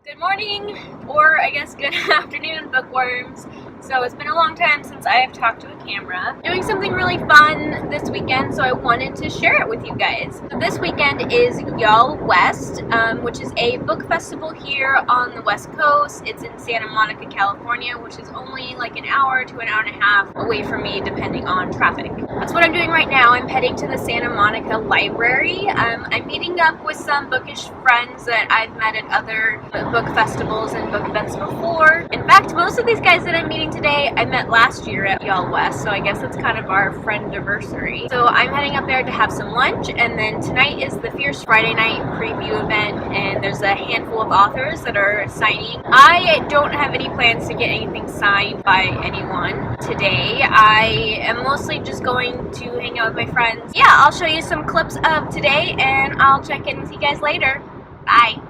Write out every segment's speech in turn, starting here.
Good morning, or I guess good afternoon, bookworms. So it's been a long time since I have talked to a camera. Doing something really fun this weekend, so I wanted to share it with you guys. So this weekend is YALLWEST, which is a book festival here on the West Coast. It's in Santa Monica, California, which is only like an hour to an hour and a half away from me, depending on traffic. That's what I'm doing right now. I'm heading to the Santa Monica Library. I'm meeting up with some bookish friends that I've met at other book festivals and book events before. In fact, most of these guys that I'm meeting today I met last year at YALLWEST, so I guess it's kind of our friend-iversary. So I'm heading up there to have some lunch, and then tonight is the Fierce Friday night preview event, and there's a handful of authors that are signing. I don't have any plans to get anything signed by anyone today. I am mostly just going to hang out with my friends. Yeah, I'll show you some clips of today, and I'll check in with you guys later. Bye!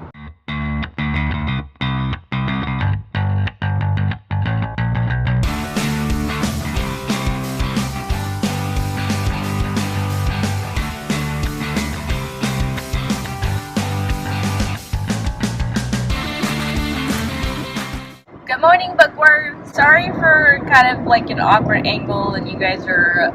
Good morning, bookworm. Sorry for kind of like an awkward angle and you guys are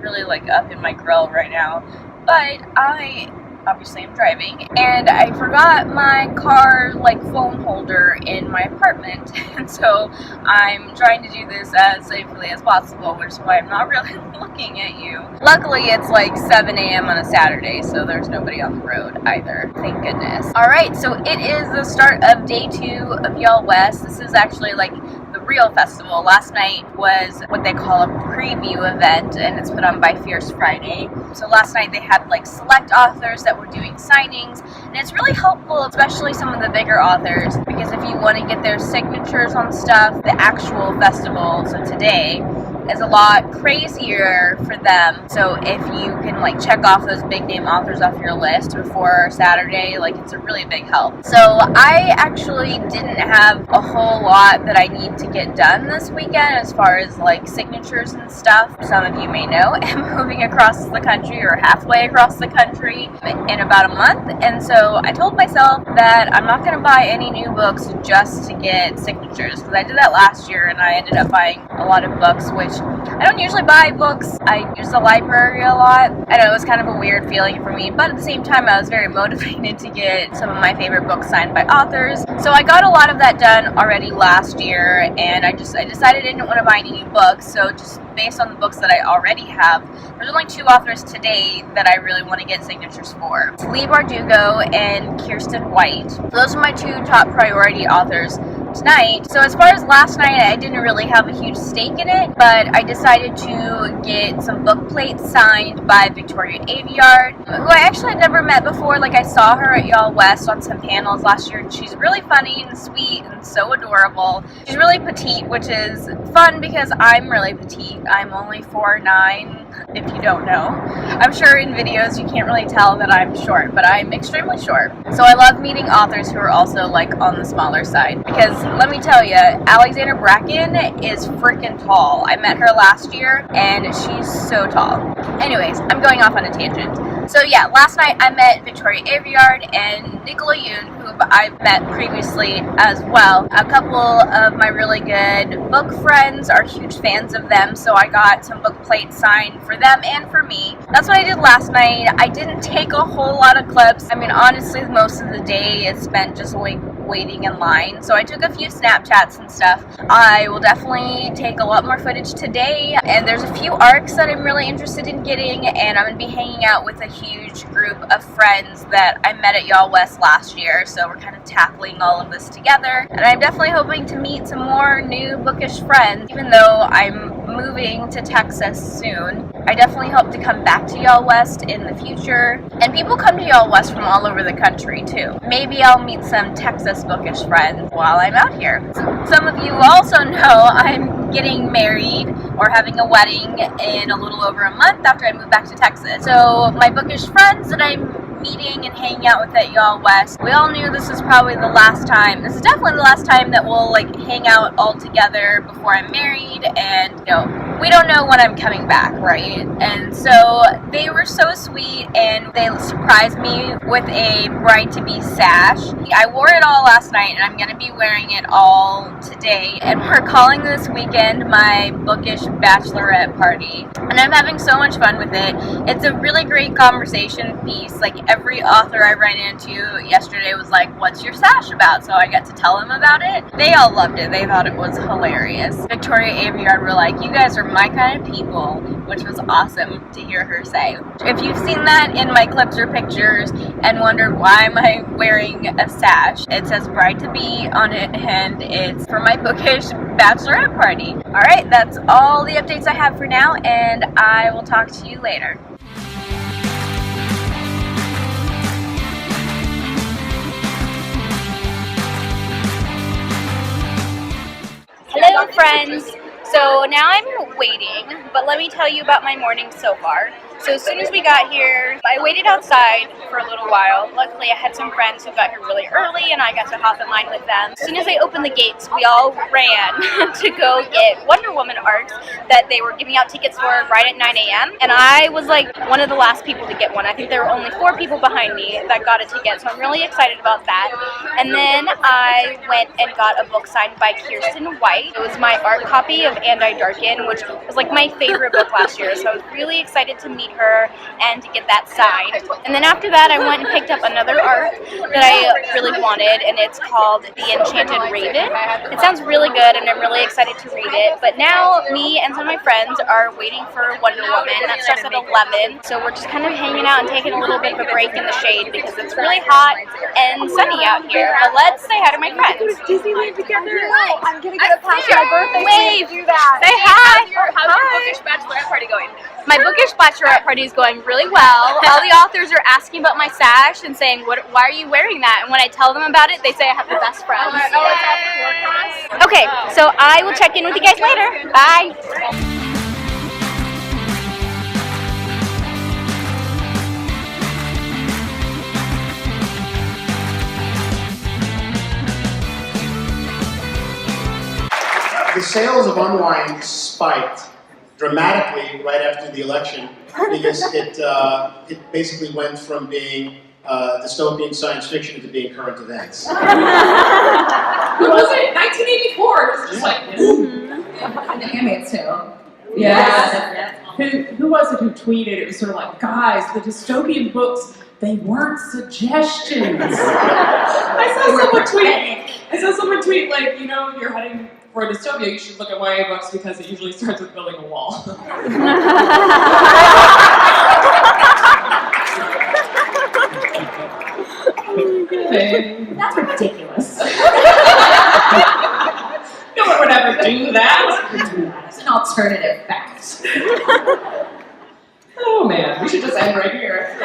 really like up in my grill right now, but I obviously am driving and I forgot my car like phone holder in my apartment, and so I'm trying to do this as safely as possible, which is why I'm not really looking at you. Luckily it's like 7 a.m. on a Saturday, so there's nobody on the road either, thank goodness. Alright, so it is the start of day 2 of YALLWEST. This is actually like the real festival. Last night was what they call a preview event, and it's put on by Fierce Friday. So last night they had like select authors that were doing signings, and it's really helpful, especially some of the bigger authors, because if you want to get their signatures on stuff, the actual festival, so today, is a lot crazier for them. So if you can like check off those big name authors off your list before Saturday, like it's a really big help. So I actually didn't have a whole lot that I need to get done this weekend as far as like signatures and stuff. Some of you may know I'm moving across the country, or halfway across the country, in about a month, and so I told myself that I'm not going to buy any new books just to get signatures, because I did that last year and I ended up buying a lot of books, which I don't usually buy books. I use the library a lot. I know it was kind of a weird feeling for me, but at the same time I was very motivated to get some of my favorite books signed by authors. So I got a lot of that done already last year, and I decided I didn't want to buy any new books, so just based on the books that I already have, there's only 2 authors today that I really want to get signatures for. It's Lee Bardugo and Kirsten White. So those are my 2 top priority authors tonight. So as far as last night, I didn't really have a huge stake in it, but I decided to get some book plates signed by Victoria Aveyard, who I actually had never met before. Like, I saw her at YALLWEST on some panels last year, and she's really funny and sweet and so adorable. She's really petite, which is fun because I'm really petite. I'm only 4'9", if you don't know. I'm sure in videos you can't really tell that I'm short, but I'm extremely short. So I love meeting authors who are also like on the smaller side, because let me tell you, Alexandra Bracken is freaking tall. I met her last year and she's so tall. Anyways, I'm going off on a tangent. So yeah, last night I met Victoria Aveyard and Nicola Yoon, who I've met previously as well. A couple of my really good book friends are huge fans of them, so I got some book plates signed for them and for me. That's what I did last night. I didn't take a whole lot of clips. I mean, honestly, most of the day is spent just waiting in line, so I took a few Snapchats and stuff. I will definitely take a lot more footage today, and there's a few arcs that I'm really interested in getting, and I'm going to be hanging out with a huge group of friends that I met at YALLWEST last year, so we're kind of tackling all of this together, and I'm definitely hoping to meet some more new bookish friends, even though I'm moving to Texas soon. I definitely hope to come back to YALLWEST in the future, and people come to YALLWEST from all over the country too. Maybe I'll meet some Texas bookish friends while I'm out here. Some of you also know I'm getting married or having a wedding in a little over a month after I move back to Texas. So my bookish friends that I'm meeting and hanging out with at YALLWEST, we all knew this was probably the last time. This is definitely the last time that we'll like hang out all together before I'm married and, you know, we don't know when I'm coming back, right? And so they were so sweet, and they surprised me with a bride-to-be sash. I wore it all last night, and I'm going to be wearing it all today. And we're calling this weekend my bookish bachelorette party. And I'm having so much fun with it. It's a really great conversation piece. Like, every author I ran into yesterday was like, what's your sash about? So I got to tell them about it. They all loved it. They thought it was hilarious. Victoria Aveyard were like, you guys are my kind of people, which was awesome to hear her say. If you've seen that in my clips or pictures and wondered why am I wearing a sash, it says bride to be on it, and it's for my bookish bachelorette party. Alright, that's all the updates I have for now, and I will talk to you later. Hello friends! So now I'm waiting, but let me tell you about my morning so far. So as soon as we got here, I waited outside for a little while. Luckily I had some friends who got here really early and I got to hop in line with them. As soon as I opened the gates, we all ran to go get Wonder Woman arcs that they were giving out tickets for right at 9 a.m. And I was like one of the last people to get one. I think there were only 4 people behind me that got a ticket, so I'm really excited about that. And then I went and got a book signed by Kirsten White. It was my art copy of And I Darken, which was like my favorite book last year, so I was really excited to meet her and to get that signed. And then after that I went and picked up another art that I really wanted, and it's called The Enchanted Raven. It sounds really good and I'm really excited to read it, but now me and some of my friends are waiting for Wonder Woman. That starts at 11, so we're just kind of hanging out and taking a little bit of a break in the shade because it's really hot and sunny out here. But let's say hi to my friends. Go to Disneyland together. I'm gonna get a pass for my birthday. Wave. Do that. Say hi. How's your bookish bachelorette party going? My bookish bachelorette party is going really well. All the authors are asking about my sash and saying, why are you wearing that? And when I tell them about it, they say I have the best friends. Okay, so I will check in with you guys later. Bye. The sales of Unwind spiked dramatically right after the election because it basically went from being dystopian science fiction to being current events. Who was it? 1984. It was just like, and the Handmaid's Tale. Yes. Who was it who tweeted? It was sort of like, guys, the dystopian books, they weren't suggestions. I saw someone tweet like, you know, you're heading for a dystopia, you should look at YA books because it usually starts with building a wall. That's ridiculous. No one would ever do that. It's an alternative fact. Oh man, we should just end right here.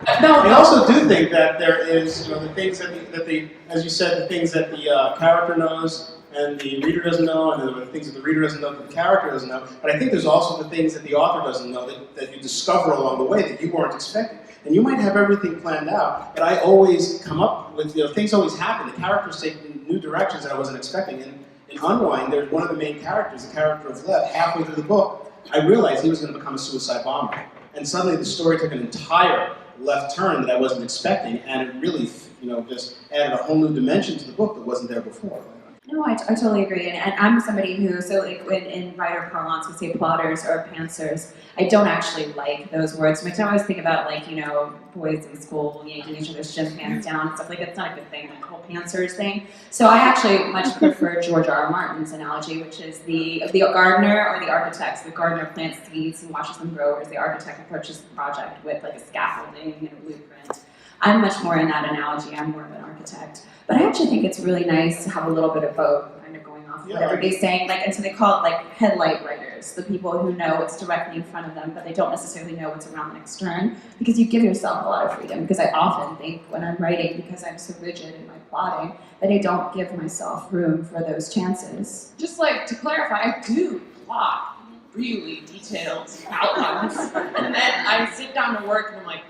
I also do think that there is, you know, the things that the as you said, the things that the character knows and the reader doesn't know, and the things that the reader doesn't know that the character doesn't know. But I think there's also the things that the author doesn't know that you discover along the way that you weren't expecting. And you might have everything planned out, but I always come up with, you know, things always happen. The characters take new directions that I wasn't expecting. And in Unwind, there's one of the main characters, the character of Lev. Halfway through the book, I realized he was going to become a suicide bomber. And suddenly the story took an entire left turn that I wasn't expecting, and it really, you know, just added a whole new dimension to the book that wasn't there before. No, I totally agree, and I'm somebody who, so like in writer parlance we say plotters or pantsers. I don't actually like those words. I always think about, like, you know, boys in school yanking each other's shin pants down and stuff like that. It's not a good thing, like the whole pantsers thing. So I actually much prefer George R.R. Martin's analogy, which is the gardener or the architect. The gardener plants seeds and watches them grow, whereas the architect approaches the project with like a scaffolding and a blueprint. I'm much more in that analogy. I'm more of an architect. But I actually think it's really nice to have a little bit of both, kind of going off of what everybody's saying. Like, and so they call it like headlight writers, the people who know what's directly in front of them, but they don't necessarily know what's around the next turn, because you give yourself a lot of freedom. Because I often think when I'm writing, because I'm so rigid in my plotting, that I don't give myself room for those chances. Just like to clarify, I do plot really detailed outlines, and then I sit down to work and I'm like,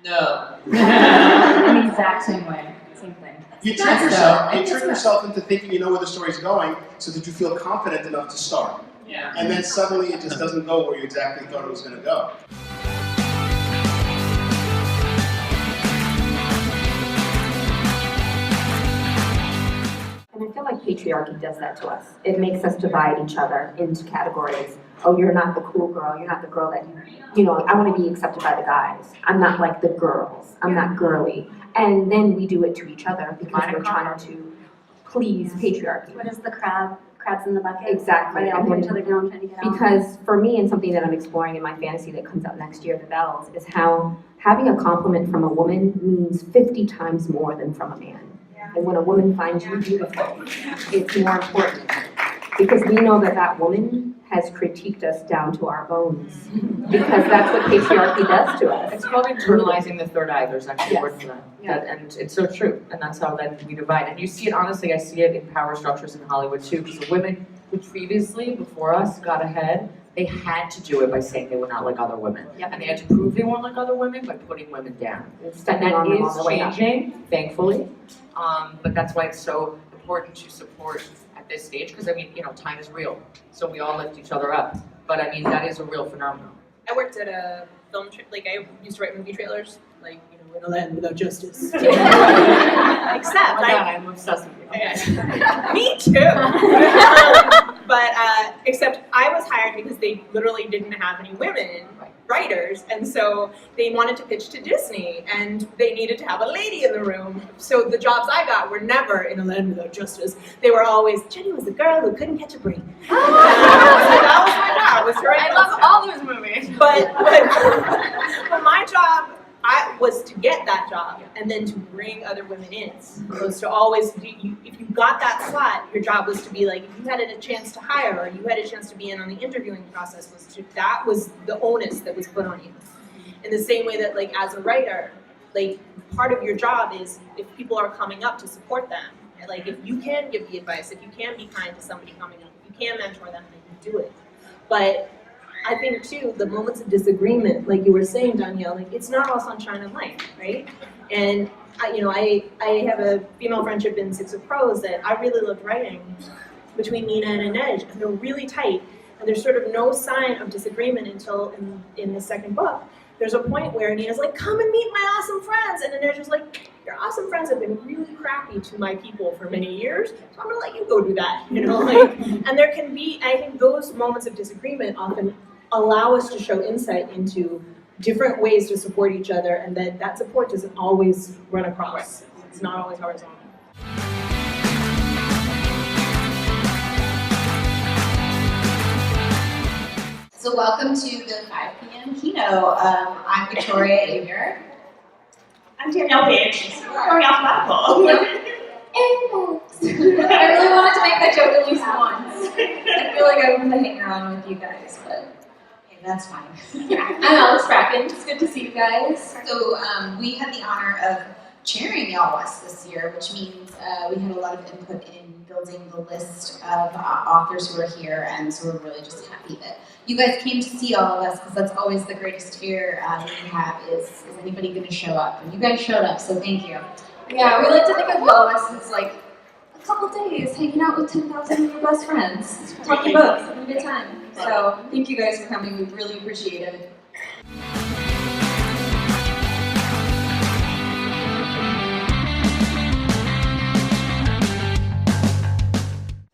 no. I'm the exact same way. Same thing. You trick yourself into thinking you know where the story's going so that you feel confident enough to start. Yeah. and then suddenly it just doesn't go where you exactly thought it was going to go. And I feel like patriarchy does that to us. It makes us divide each other into categories. Oh, you're not the cool girl. You're not the girl that you know, I want to be accepted by the guys. I'm not like the girls. I'm not girly. And then we do it to each other because we're trying to please patriarchy. What is the crabs in the bucket? Exactly. Why they all And pull then- each other down trying to get out? Because for me, and something that I'm exploring in my fantasy that comes out next year, The Bells, is how having a compliment from a woman means 50 times more than from a man. And when a woman finds you beautiful, it's more important. Because we know that that woman has critiqued us down to our bones. Because that's what patriarchy does to us. It's called internalizing the third eye. There's actually Yes. a word for that. And it's so true. And that's how then we divide. And you see it, honestly, I see it in power structures in Hollywood too. Because the women who previously, before us, got ahead, they had to do it by saying they were not like other women. Yep. And they had to prove they weren't like other women by putting women down. And Stepping on them on the that way is up. changing, thankfully. But that's why it's so important to support at this stage. Because I mean, you know, time is real. So we all lift each other up. But I mean, that is a real phenomenon. I worked at a film, I used to write movie trailers, like, you know, in a land without justice. Except, Oh my God, I'm obsessed with you. Me too. But except I was hired because they literally didn't have any women writers, and so they wanted to pitch to Disney, and they needed to have a lady in the room. So the jobs I got were never in a land without justice. They were always, Jenny was the girl who couldn't catch a break. So that was my job. Was to write I love all those movies. But my job, was to get that job and then to bring other women in. Was to always, if you got that slot, your job was to be like, if you had a chance to hire or you had a chance to be in on the interviewing process, that was the onus that was put on you. In the same way that, like, as a writer, like, part of your job is if people are coming up to support them. Like, if you can give the advice, if you can be kind to somebody coming up, if you can mentor them, then you do it. But I think too, the moments of disagreement, like you were saying, Danielle, like, it's not all sunshine and light, right? And I have a female friendship in Six of Crows that I really loved writing between Nina and Inej, and they're really tight, and there's sort of no sign of disagreement until in the second book. There's a point where Nina's like, come and meet my awesome friends, and Inej is like, your awesome friends have been really crappy to my people for many years, so I'm gonna let you go do that, you know, like, and there can be, I think those moments of disagreement often allow us to show insight into different ways to support each other, and that support doesn't always run across. It's not always horizontal. So welcome to the 5 p.m. keynote. I'm Victoria Ager. I'm Danielle Page. Going alphabetical. I really wanted to make that joke at least once. I feel like I've been hanging around with you guys, but hey, that's fine. I'm Alex Bracken. It's good to see you guys. So we had the honor of chairing YALLWEST this year, which means we had a lot of input in building the list of authors who are here, and so we're really just happy that you guys came to see all of us, because that's always the greatest fear we have is anybody going to show up? And you guys showed up, so thank you. Yeah, we like to think of YALLWEST as like a couple days hanging out with 10,000 of your best friends, talking books, having a good time. So thank you guys for coming. We really appreciate it.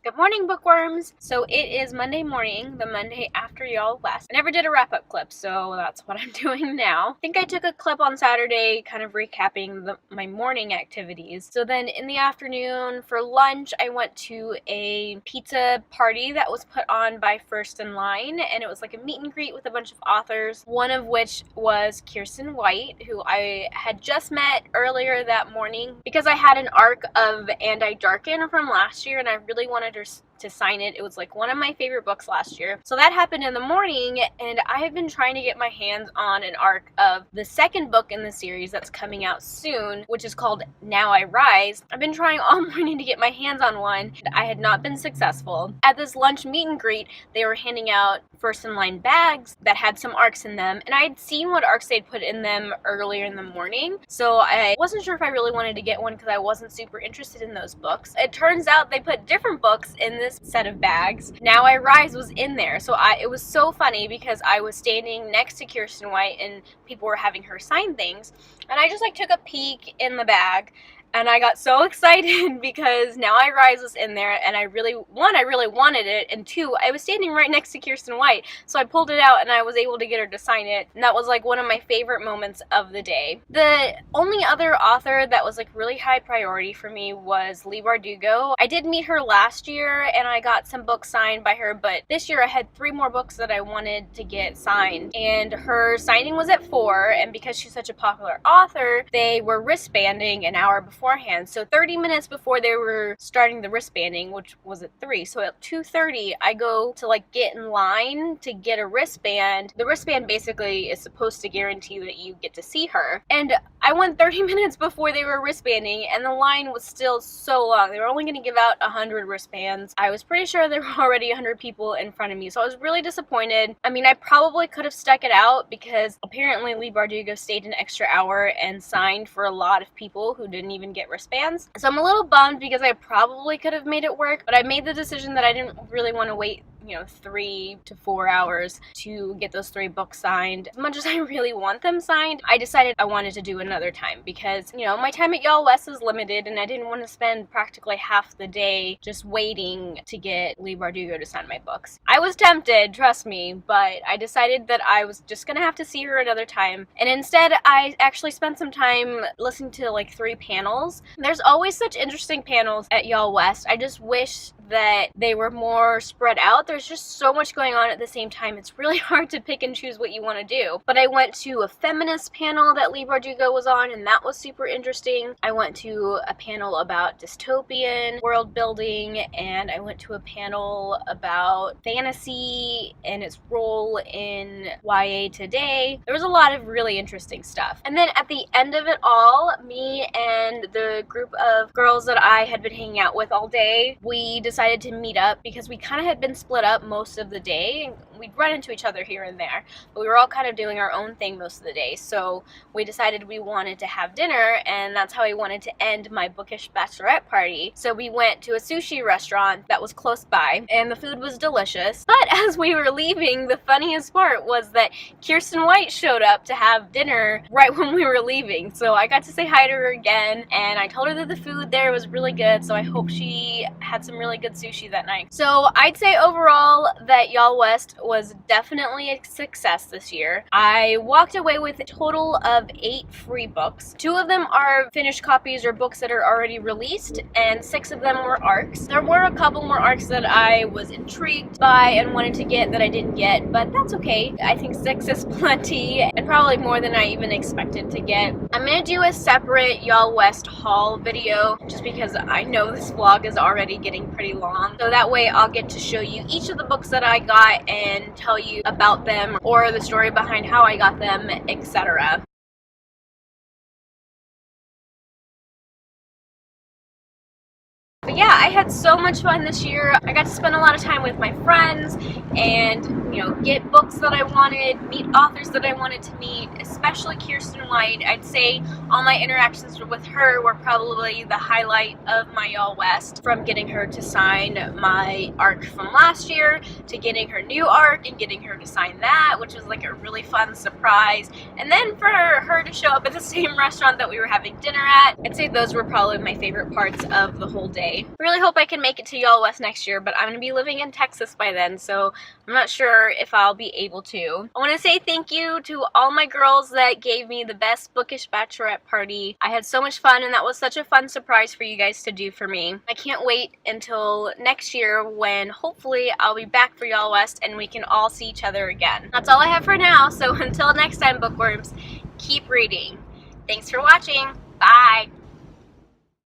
Good morning, bookworms! So it is Monday morning, the Monday after YALLWEST. I never did a wrap-up clip, so that's what I'm doing now. I think I took a clip on Saturday kind of recapping my morning activities. So then in the afternoon for lunch, I went to a pizza party that was put on by First in Line, and it was like a meet and greet with a bunch of authors, one of which was Kiersten White, who I had just met earlier that morning because I had an arc of And I Darken from last year, and I really wanted her to sign it. It was like one of my favorite books last year. So that happened in the morning, and I have been trying to get my hands on an arc of the second book in the series that's coming out soon, which is called Now I Rise. I've been trying all morning to get my hands on one. I had not been successful. At this lunch meet and greet, they were handing out First in Line bags that had some arcs in them, and I had seen what arcs they'd put in them earlier in the morning, so I wasn't sure if I really wanted to get one because I wasn't super interested in those books. It turns out they put different books in this set of bags. Now I Rise was in there. So it was so funny because I was standing next to Kirsten White and people were having her sign things. And I just like took a peek in the bag. And I got so excited because Now I Rise was in there, and I really wanted it, and two, I was standing right next to Kirsten White, so I pulled it out and I was able to get her to sign it, and that was like one of my favorite moments of the day. The only other author that was like really high priority for me was Leigh Bardugo. I did meet her last year and I got some books signed by her, but this year I had 3 more books that I wanted to get signed, and her signing was at 4, and because she's such a popular author, they were wristbanding an hour beforehand. So 30 minutes before they were starting the wristbanding, which was at 3, so at 2:30 I go to like get in line to get a wristband. The wristband basically is supposed to guarantee that you get to see her, and I went 30 minutes before they were wristbanding and the line was still so long. They were only going to give out 100 wristbands. I was pretty sure there were already 100 people in front of me, so I was really disappointed. I mean, I probably could have stuck it out because apparently Leigh Bardugo stayed an extra hour and signed for a lot of people who didn't even get wristbands. So I'm a little bummed because I probably could have made it work, but I made the decision that I didn't really want to wait 3 to 4 hours to get those 3 books signed. As much as I really want them signed, I decided I wanted to do another time because, my time at YALLWEST is limited and I didn't want to spend practically half the day just waiting to get Leigh Bardugo to sign my books. I was tempted, trust me, but I decided that I was just gonna have to see her another time, and instead I actually spent some time listening to like 3 panels. There's always such interesting panels at YALLWEST. I just wish that they were more spread out. There's just so much going on at the same time. It's really hard to pick and choose what you want to do. But I went to a feminist panel that Leigh Bardugo was on, and that was super interesting. I went to a panel about dystopian world building, and I went to a panel about fantasy and its role in YA today. There was a lot of really interesting stuff. And then at the end of it all, me and the group of girls that I had been hanging out with all day, we decided to meet up because we kind of had been split up most of the day. We'd run into each other here and there, but we were all kind of doing our own thing most of the day. So we decided we wanted to have dinner, and that's how I wanted to end my bookish bachelorette party. So we went to a sushi restaurant that was close by, and the food was delicious. But as we were leaving, the funniest part was that Kirsten White showed up to have dinner right when we were leaving. So I got to say hi to her again, and I told her that the food there was really good, so I hope she had some really good sushi that night. So I'd say overall that YALLWEST was definitely a success this year. I walked away with a total of 8 free books. 2 of them are finished copies or books that are already released, and 6 of them were ARCs. There were a couple more ARCs that I was intrigued by and wanted to get that I didn't get, but that's okay. I think 6 is plenty, and probably more than I even expected to get. I'm gonna do a separate YALLWEST haul video just because I know this vlog is already getting pretty long, so that way I'll get to show you each of the books that I got and tell you about them or the story behind how I got them, etc. But yeah, I had so much fun this year. I got to spend a lot of time with my friends and, get books that I wanted, meet authors that I wanted to meet, especially Kirsten White. I'd say all my interactions with her were probably the highlight of my YALLWEST, from getting her to sign my ARC from last year to getting her new ARC and getting her to sign that, which was like a really fun surprise. And then for her to show up at the same restaurant that we were having dinner at, I'd say those were probably my favorite parts of the whole day. I really hope I can make it to YALLWEST next year, but I'm going to be living in Texas by then, so I'm not sure if I'll be able to. I want to say thank you to all my girls that gave me the best bookish bachelorette party. I had so much fun, and that was such a fun surprise for you guys to do for me. I can't wait until next year when hopefully I'll be back for YALLWEST and we can all see each other again. That's all I have for now, so until next time, bookworms, keep reading. Thanks for watching. Bye!